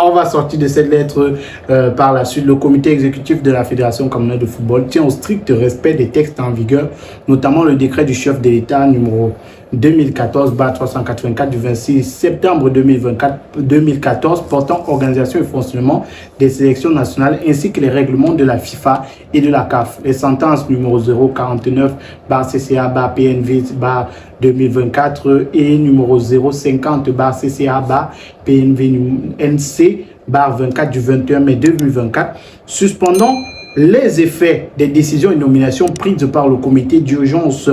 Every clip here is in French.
on va sortir de cette lettre par la suite. Le comité exécutif de la Fédération camerounaise de football tient au strict respect des textes en vigueur, notamment le décret du chef de l'État numéro 2014-384 du 26 septembre 2014 portant organisation et fonctionnement des sélections nationales ainsi que les règlements de la FIFA et de la CAF. Les sentences numéro 049-CCA-PNV 2024 et numéro 050-CCA-PNV-NC 24 du 21 mai 2024 suspendant les effets des décisions et nominations prises par le comité d'urgence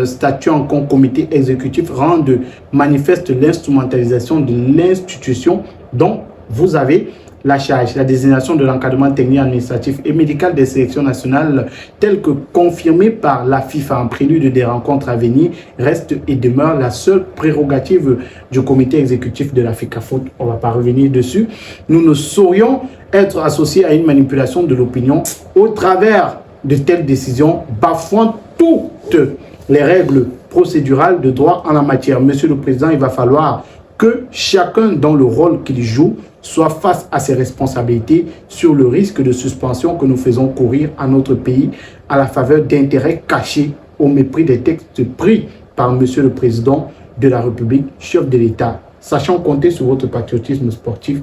statuant comme comité exécutif rendent manifeste l'instrumentalisation de l'institution dont vous avez la charge. La désignation de l'encadrement technique, administratif et médical des sélections nationales tel que confirmé par la FIFA en prélude des rencontres à venir reste et demeure la seule prérogative du comité exécutif de la FECAFOOT. On ne va pas revenir dessus. Nous ne saurions être associés à une manipulation de l'opinion au travers de telles décisions bafouant toutes les règles procédurales de droit en la matière. Monsieur le Président, il va falloir que chacun dans le rôle qu'il joue soit face à ses responsabilités sur le risque de suspension que nous faisons courir à notre pays à la faveur d'intérêts cachés au mépris des textes pris par Monsieur le Président de la République, chef de l'État. Sachant compter sur votre patriotisme sportif,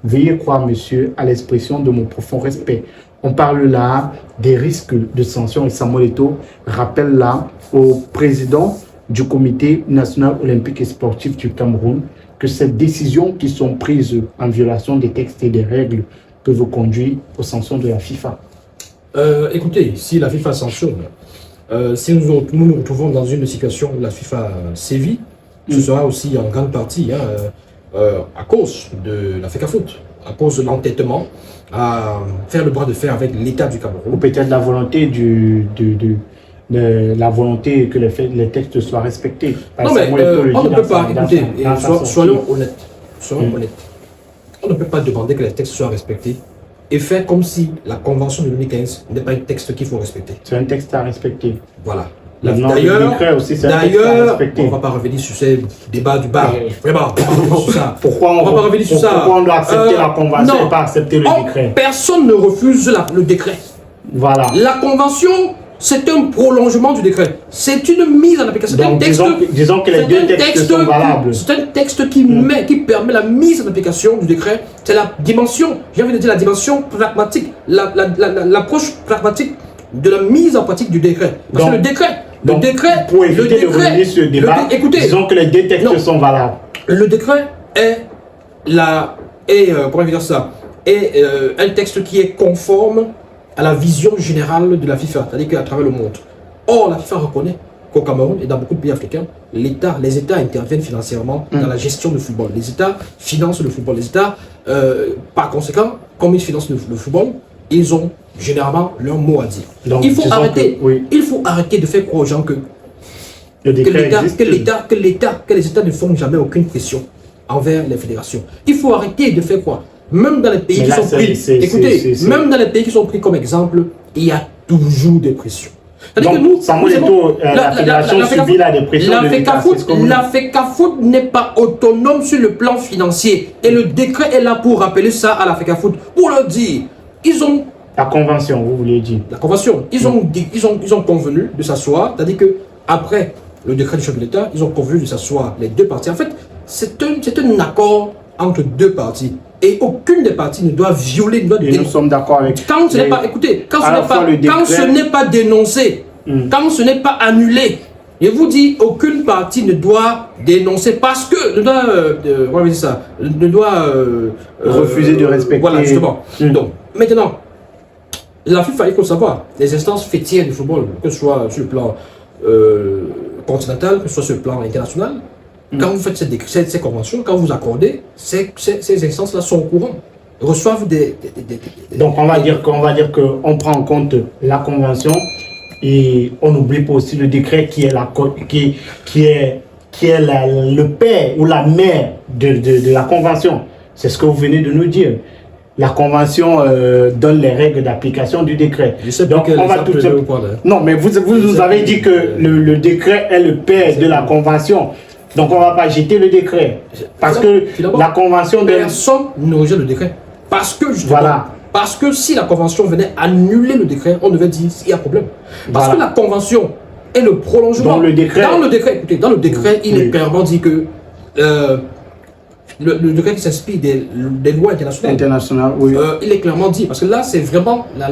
veuillez croire, monsieur, à l'expression de mon profond respect. On parle là des risques de sanctions et Samuel Eto'o rappelle là au président du comité national olympique et sportif du Cameroun que ces décisions qui sont prises en violation des textes et des règles peuvent conduire aux sanctions de la FIFA. Écoutez, si la FIFA sanctionne, si nous retrouvons dans une situation où la FIFA sévit, ce sera aussi en grande partie à cause de la FECAFOOT, à cause de l'entêtement à faire le bras de fer avec l'État du Cameroun. Ou peut-être la volonté la volonté que les textes soient respectés. Non mais on ne peut pas, écoutez, soyons honnêtes, on ne peut pas demander que les textes soient respectés et faire comme si la convention de 2015 n'est pas un texte qu'il faut respecter. C'est un texte à respecter. Voilà. D'ailleurs, on ne va pas revenir sur ces débats du bar. Vraiment, sur ça. Pourquoi on doit accepter la convention et pas accepter le décret? Personne ne refuse le décret. Voilà. La convention, c'est un prolongement du décret. C'est une mise en application. Donc, disons que les deux textes sont valables. C'est un texte qui permet la mise en application du décret. C'est la dimension, j'ai envie de dire la dimension pragmatique, l'approche pragmatique de la mise en pratique du décret. Parce que le décret, pour éviter de revenir sur le débat, disons que les deux textes sont valables. Le décret est un texte qui est conforme à la vision générale de la FIFA, c'est-à-dire qu'à travers le monde. Or, la FIFA reconnaît qu'au Cameroun et dans beaucoup de pays africains, les États interviennent financièrement dans la gestion du football. Les États financent le football. Les États, par conséquent, comme ils financent le football, ils ont généralement leur mot à dire. Donc, il faut arrêter de faire croire aux gens que les États ne font jamais aucune pression envers les fédérations. Il faut arrêter de faire croire. Même dans les pays qui sont pris, même dans les pays qui sont pris comme exemple, il y a toujours des pressions. Donc, Samuel Eto'o, la fédération subit là des pressions. La FECAFOOT n'est pas autonome sur le plan financier. Et le décret est là pour rappeler ça à la FECAFOOT. Pour leur dire, ils ont... La convention, vous voulez dire. La convention. Ils ont convenu de s'asseoir, c'est-à-dire qu'après le décret du chef de l'État, ils ont convenu de s'asseoir les deux parties. En fait, c'est un accord entre deux parties. Et aucune des parties ne doit violer, nous sommes d'accord avec. Quand ce n'est pas, écoutez, quand ce n'est pas dénoncé, quand ce n'est pas annulé, je vous dis, aucune partie ne doit dénoncer parce que ne doit refuser de respecter. Voilà, justement. Donc, maintenant, la FIFA, il faut savoir, les instances fêtières du football, que ce soit sur le plan continental, que ce soit sur le plan international, quand vous faites ces conventions, quand vous accordez, ces instances-là sont au courant, reçoivent des... Donc on va dire qu'on prend en compte la convention et on n'oublie pas aussi le décret qui est le père ou la mère de la convention. C'est ce que vous venez de nous dire. La convention donne les règles d'application du décret. Donc on va tout Non, mais vous nous avez dit que le décret est le père de la convention. Donc on ne va pas jeter le décret. Parce que la convention de... Personne ne rejette le décret. Parce que justement, Voilà. Parce que si la convention venait annuler le décret, on devait dire qu'il y a problème. Parce Voilà. que la convention est le prolongement. Dans le décret. Écoutez, dans le décret, il est clairement dit que le décret qui s'inspire des lois internationales. International, oui. Il est clairement dit, parce que là, c'est vraiment la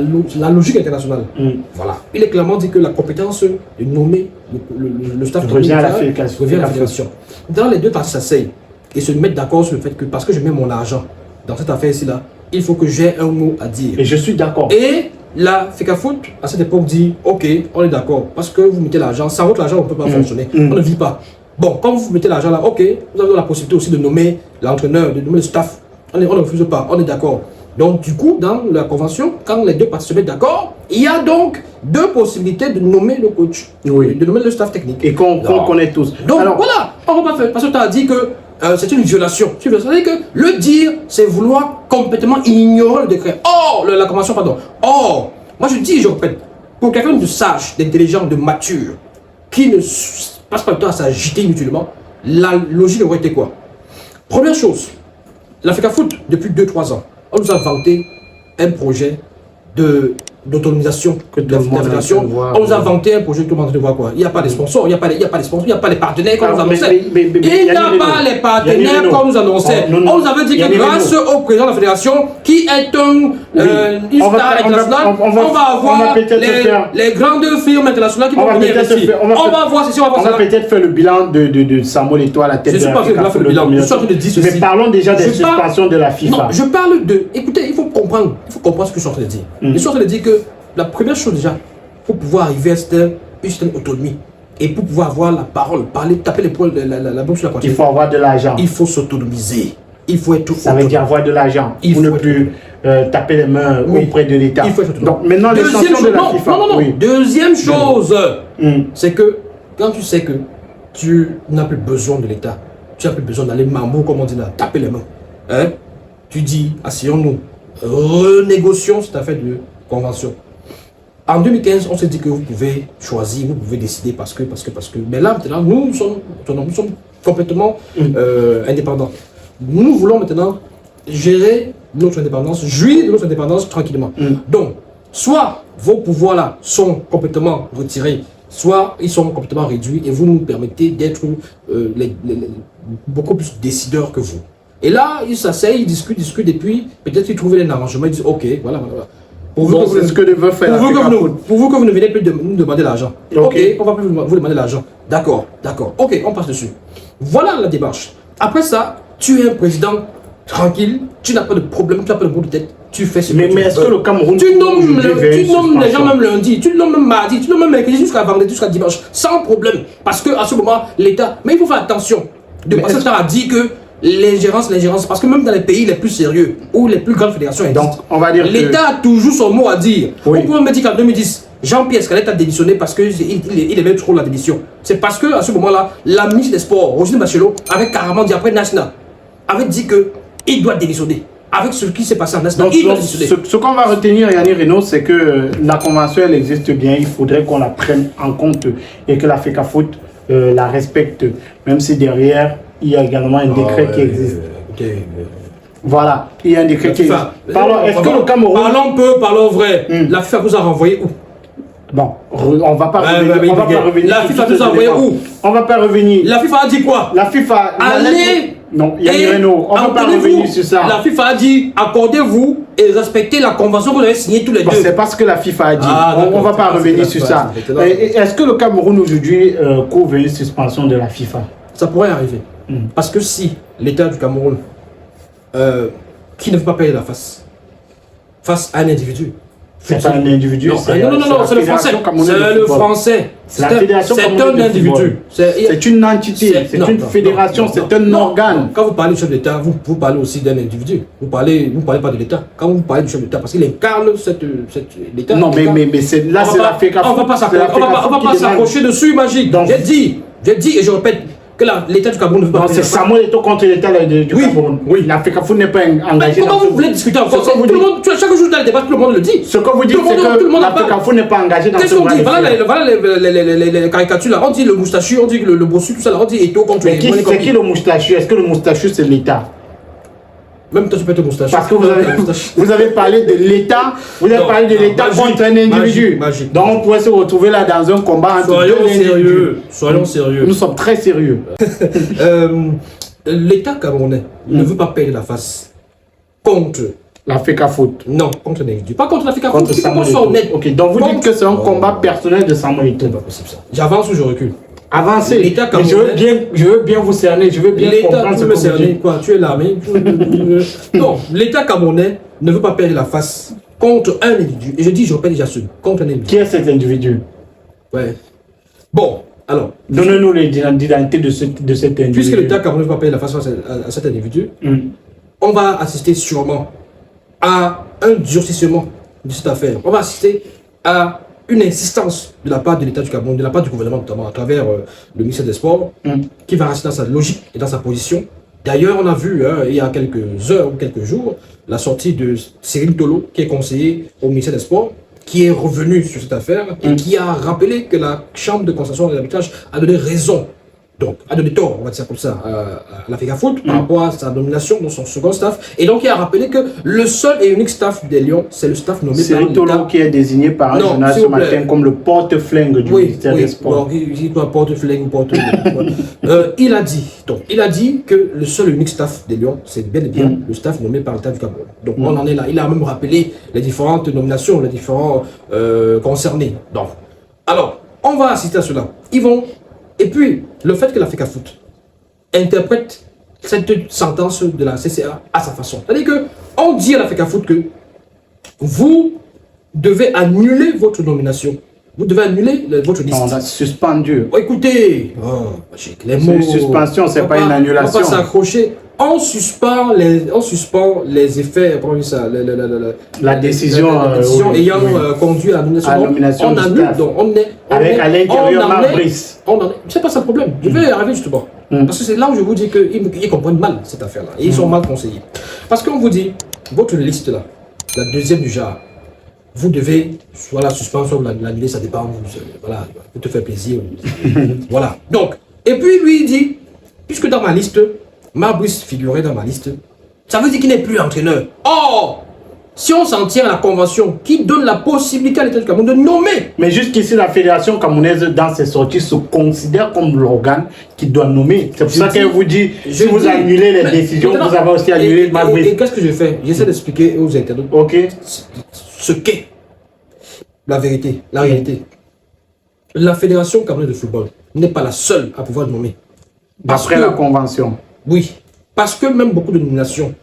logique internationale. Voilà. Il est clairement dit que la compétence de nommer le staff Revient à la revient à la fédération. Dans les deux parties s'asseyent et se mettent d'accord sur le fait que parce que je mets mon argent dans cette affaire-ci là, il faut que j'ai un mot à dire. Et je suis d'accord. Et la FECAFOOT, à cette époque, dit ok, on est d'accord, parce que vous mettez l'argent, sans votre argent, on ne peut pas fonctionner, on ne vit pas. Bon, quand vous mettez l'argent là, ok, vous avez la possibilité aussi de nommer l'entraîneur, de nommer le staff. On ne refuse pas, on est d'accord. Donc, du coup, dans la convention, quand les deux parties se mettent d'accord, il y a donc deux possibilités de nommer le coach, de nommer le staff technique. Et qu'on connaît tous. Donc, alors, voilà, on va pas faire, parce que tu as dit que c'est une violation. C'est-à-dire que le dire, c'est vouloir complètement ignorer le décret. Or, la convention, pardon. Or, moi je dis, je répète, pour quelqu'un de sage, d'intelligent, de mature, qui ne passe pas le temps à s'agiter inutilement, la logique aurait été quoi? Première chose, la FECAFOOT, depuis 2-3 ans, on nous a vanté un projet d'autonomisation de la fédération. On nous a vanté un projet que tout le monde devait voir quoi. Il n'y a pas de sponsors, il n'y a pas de sponsors, il n'y a pas les partenaires comme nous annonçait. Il n'y a pas les partenaires comme nous annonçait. On nous avait dit que grâce au président de la fédération, qui est une star internationale, on va avoir les grandes firmes internationales qui vont venir ici. On va voir ceci, on va voir ça. On va peut-être faire le bilan de Samuel Eto'o à la tête de la FIFA. Je suis pas fait le bilan. Je suis en train de dire ceci. Mais parlons déjà des suspensions de la FIFA. Non, je parle de... Écoutez, il faut comprendre ce que je suis en train de dire. Je suis en train de dire que la première chose déjà, pour pouvoir arriver à une certaine autonomie et pour pouvoir avoir la parole, parler, taper les poings, la bouche sur la poitrine, il faut avoir de l'argent. Il faut s'autonomiser. Il faut être Ça veut dire avoir de l'argent. Pour ne plus taper les mains auprès de l'État. Il faut être autonome. Donc maintenant, les sanctions de la FIFA. Non. Deuxième chose, c'est que quand tu sais que tu n'as plus besoin de l'État, tu n'as plus besoin d'aller mambo, comme on dit là, taper les mains. Hein? Tu dis, asseyons-nous, renégocions cette affaire de convention. En 2015, on s'est dit que vous pouvez choisir, vous pouvez décider parce que. Mais là, maintenant, nous sommes complètement indépendants. Nous voulons maintenant gérer notre indépendance, jouir de notre indépendance tranquillement. Donc, soit vos pouvoirs là sont complètement retirés, soit ils sont complètement réduits et vous nous permettez d'être beaucoup plus décideurs que vous. Et là, ils s'asseyent, ils discutent, et puis peut-être qu'ils trouvent un arrangement, ils disent ok, voilà. C'est ce que veut faire la FIFA. Pour vous que vous ne venez plus nous demander l'argent. Ok, on va plus vous demander l'argent. D'accord. Ok, on passe dessus. Voilà la démarche. Après ça, tu es un président tranquille, tu n'as pas de problème, tu n'as pas de bout de tête, tu fais ce que tu veux. Mais est-ce que le Cameroun... Tu nommes les gens même lundi, tu nommes même mardi, tu nommes même mercredi jusqu'à vendredi, jusqu'à dimanche, sans problème. Parce qu'à ce moment, l'État... Mais il faut faire attention. Parce que ça a dit que l'ingérence, parce que même dans les pays les plus sérieux, ou les plus grandes fédérations existent, donc, on va dire l'État a toujours son mot à dire. Oui. On peut me dire qu'en 2010, Jean-Pierre Scalette a démissionné parce qu'il aimait trop la démission. C'est parce qu'à ce moment-là, la ministre des Sports, Roselyne Bachelot, avait carrément dit après National, avait dit qu'il doit démissionner. Avec ce qui s'est passé en National, il doit démissionner. Ce qu'on va retenir, Yannick Renaud, c'est que la convention, elle existe bien. Il faudrait qu'on la prenne en compte et que la FECAFOOT la respecte, même si derrière, il y a également un décret qui existe. Voilà, il y a un décret qui existe. Est-ce que le Cameroun... Parlons peu, parlons vrai. La FIFA vous a renvoyé où? Bon, on va pas revenir. La FIFA vous a envoyé où? On va pas revenir. La FIFA a dit quoi? La FIFA... Allez. Non, Yannick Renaud, on va pas revenir sur ça. La FIFA a dit, accordez-vous et respectez la convention que vous avez signée tous les deux. C'est parce que la FIFA a dit. On va pas revenir sur ça. Est-ce que le Cameroun aujourd'hui couvre une suspension de la FIFA? Ça pourrait arriver. Parce que si l'État du Cameroun, qui ne veut pas payer la face à un individu, c'est pas un individu. Non, c'est le français. C'est le français. C'est la fédération. C'est un individu. C'est une entité. C'est une fédération. C'est un organe. Quand vous parlez du chef d'État, vous parlez aussi d'un individu. Vous parlez pas de l'État. Quand vous parlez du chef d'État, parce qu'il incarne l'État. Non, mais là, c'est la FECAFOOT. On va pas s'accrocher dessus, Magique. J'ai dit et je répète, que l'État du Cameroun ne veut pas payer. C'est Samuel Eto'o contre l'État du Cameroun. Oui. La FECAFOOT n'est pas Mais engagée comment dans vous voulez discuter encore? Ce que vous Tout le monde, chaque jour dans le débat, tout le monde le dit. Ce que vous dites, c'est que la FECAFOOT n'est pas engagée dans ce Qu'est-ce qu'on dit? bras de fer. Voilà les caricatures là. On dit le moustachu, on dit le bossu, tout ça là. On dit Eto'o contre Mais c'est qui le moustachu? Est-ce que le moustachu c'est l'État? Même toi, tu peux être moustachu. Parce que vous avez parlé de l'État, parlé de l'État contre un individu. Magique. Donc on pourrait se retrouver là dans un combat entre deux individus. Soyons sérieux. Nous sommes très sérieux. L'État camerounais ne veut pas payer la face contre la FECAFOOT. Non, contre l'individu. Pas contre la FECAFOOT. Contre Samuel Eto'o. Ok, donc vous dites que c'est un combat personnel de Samuel Eto'o. C'est pas possible ça. J'avance ou je recule? Avancez. L'État camerounais. Je veux bien vous cerner, je veux bien comprendre ce que vous dites. Quoi, tu es l'armée. Non, l'État camerounais ne veut pas perdre la face contre un individu. Et je répète déjà ce contre un individu. Qui est cet individu? Ouais. Bon, alors. Donnez-nous l'identité de cet individu. Puisque l'État camerounais ne veut pas perdre la face à cet individu, on va assister sûrement à un durcissement de cette affaire. On va assister à une insistance de la part de l'État du Cameroun, de la part du gouvernement notamment, à travers le ministère des Sports, qui va rester dans sa logique et dans sa position. D'ailleurs, on a vu, il y a quelques heures ou quelques jours, la sortie de Cyril Tolo, qui est conseiller au ministère des Sports, qui est revenu sur cette affaire et qui a rappelé que la Chambre de concession et d'arbitrage a donné raison, donc a donné tort, on va dire ça comme ça, à la FECAFOOT par rapport à sa nomination dans son second staff. Et donc il a rappelé que le seul et unique staff des Lions, c'est le staff nommé par l'État. Tolo qui est désigné par un journal ce matin comme le porte-flingue du ministère des Sports. Il doit porte-flingue, il a dit que le seul et unique staff des Lions, c'est bien et bien le staff nommé par l'État du Cameroun. Donc on en est là. Il a même rappelé les différentes nominations, les différents concernés. Donc, alors, on va assister à cela. Et puis, le fait que la FECAFOOT interprète cette sentence de la CCA à sa façon. C'est-à-dire qu'on dit à la FECAFOOT que vous devez annuler votre nomination. Vous devez annuler votre liste. On a suspendu. Oh, écoutez, les mots. Suspension, c'est pas une annulation. On va pas s'accrocher. On suspend les effets, la décision ayant conduit à la nomination. On annule, donc avec à l'intérieur Mabrice. C'est pas ça le problème. Je vais y arriver justement. Parce que c'est là où je vous dis qu'ils comprennent mal cette affaire-là. Et ils sont mal conseillés. Parce qu'on vous dit, votre liste là, la deuxième du genre, vous devez soit la suspendre, soit l'annuler, ça dépend. Voilà, pour te faire plaisir. Voilà. Donc, et puis lui il dit, puisque dans ma liste, Mabrice figurait dans ma liste, ça veut dire qu'il n'est plus entraîneur. Or, si on s'en tient à la convention qui donne la possibilité à l'État du Cameroun de nommer. Mais jusqu'ici, la Fédération camerounaise, dans ses sorties, se considère comme l'organe qui doit nommer. C'est pour ça qu'elle vous dit, si vous annulez les décisions, vous avez aussi annulé Mabrice. Et qu'est-ce que je fais? J'essaie d'expliquer aux internautes ce qu'est la vérité, la réalité. La Fédération camerounaise de football n'est pas la seule à pouvoir nommer. Après la convention. Oui, parce que même beaucoup de nominations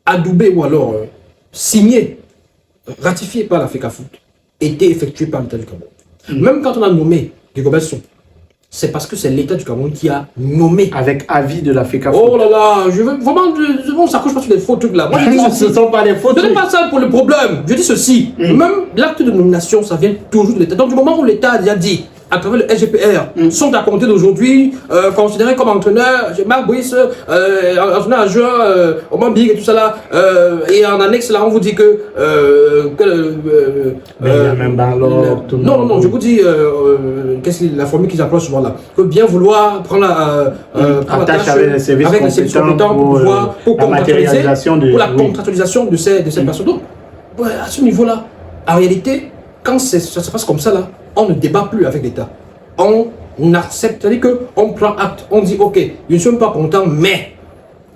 adoubées ou alors signées, ratifiées par la FECAFOOT, étaient effectuées par l'État du Cameroun. Même quand on a nommé Rigobert Song, c'est parce que c'est l'État du Cameroun qui a nommé. Avec avis de la FECAFOOT. Oh là là, je veux vraiment, on s'accroche pas sur les faux trucs là. Moi, je dis ceci. Ce ne sont pas les faux trucs. Ce n'est pas ça pour le problème. Je dis ceci. Même l'acte de nomination, ça vient toujours de l'État. Donc, du moment où l'État a déjà dit, à travers le SGPR, sont à compter d'aujourd'hui, considérés comme entraîneurs, Mabrice, entraîneur adjoint, Oman Big et tout ça là, et en annexe là, on vous dit que... non, je vous dis, qu'est-ce que la formule qu'ils emploient souvent là, que bien vouloir prendre la tâche avec les services compétents pour la contractualisation de ces personnes. Donc, à ce niveau-là, en réalité, quand ça se passe comme ça là, on ne débat plus avec l'État. On accepte, c'est-à-dire qu'on prend acte, on dit ok, je ne suis pas content, mais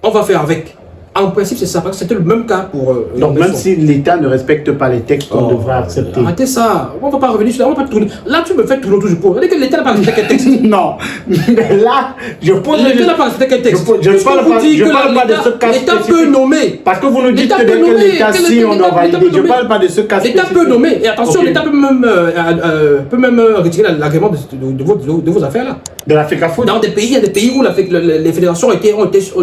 on va faire avec. En principe, c'est ça, parce que c'était le même cas pour... donc même si l'État ne respecte pas les textes, on devra accepter. Arrêtez ça, on ne va pas revenir sur là, on va pas tourner. Là, tu me fais tourner toujours pour. C'est-à-dire que l'État n'a pas respecté quel texte. Non, mais là, je pose... L'État n'a pas respecté quel texte. Je ne parle pas de ce cas spécifique. L'État peut nommer. Parce que vous nous dites que dès que l'État signe, on doit valider. Je ne parle pas de ce cas spécifique. L'État peut nommer. Et attention, l'État peut même retirer l'agrément de vos affaires là. De la FECAFOOT. Dans des pays, il y a des pays où les fédérations ont été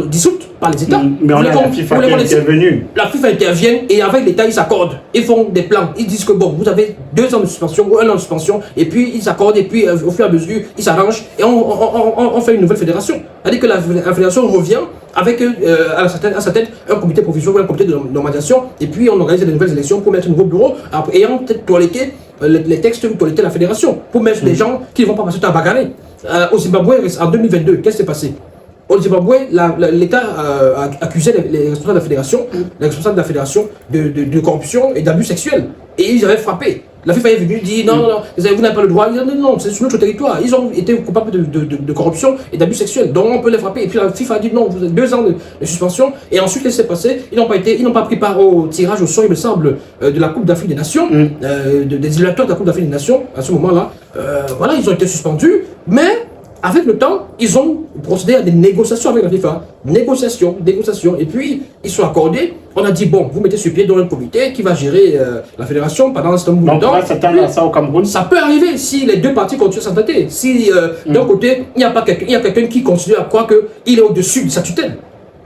dissoutes par les États. Mais on est Donc, FIFA pour les est monétiser, intervenue. la FIFA intervient et avec l'État, ils s'accordent. Ils font des plans. Ils disent que bon, vous avez 2 ans de suspension ou 1 an de suspension. Et puis, ils s'accordent. Et puis, au fur et à mesure, ils s'arrangent. Et on fait une nouvelle fédération. C'est-à-dire que la fédération revient avec à sa tête un comité provisoire ou un comité de normalisation. Et puis, on organise des nouvelles élections pour mettre un nouveau bureau. Ayant peut-être toiletté les textes, toiletté la fédération. Pour mettre des gens qui ne vont pas passer à bagarrer. Au Zimbabwe, en 2022, qu'est-ce qui s'est passé? Au Zimbabwe, l'État accusait les responsables de la fédération, de corruption et d'abus sexuels. Et ils avaient frappé. La FIFA est venue dire non, vous n'avez pas le droit. Ils ont dit non, c'est sur notre territoire. Ils ont été coupables de corruption et d'abus sexuels. Donc on peut les frapper. Et puis la FIFA a dit non, vous avez 2 ans de suspension. Et ensuite, qu'est-ce qui s'est passé? Ils n'ont pas pris part au tirage au sort, il me semble, de la Coupe d'Afrique des Nations, des électeurs de la Coupe d'Afrique des Nations. À ce moment-là, voilà, ils ont été suspendus. Mais avec le temps, ils ont procédé à des négociations avec la FIFA. Négociations. Et puis, ils sont accordés. On a dit, bon, vous mettez sur pied dans un comité qui va gérer la fédération pendant un certain moment de temps. Donc, on va s'attendre à ça au Cameroun. Ça peut arriver si les 2 parties continuent à s'entêter. Si d'un côté, il y a quelqu'un qui continue à croire qu'il est au-dessus de sa tutelle.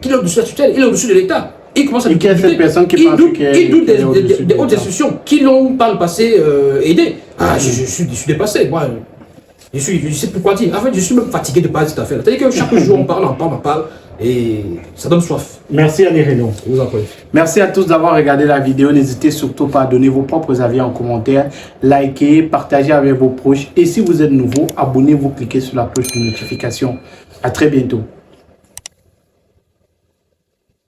Il est au-dessus de l'État. Il commence à douter. Cette personne qui pense il doute des hautes institutions qui l'ont par le passé aidé. Je suis dépassé. Moi, je sais pourquoi dire. En fait, je suis même fatigué de parler de cette affaire. C'est-à-dire que chaque jour, on parle, et ça donne soif. Merci Annie Renaud. Vous en prie. Merci à tous d'avoir regardé la vidéo. N'hésitez surtout pas à donner vos propres avis en commentaire, liker, partager avec vos proches. Et si vous êtes nouveau, abonnez-vous, cliquez sur la cloche de notification. À très bientôt.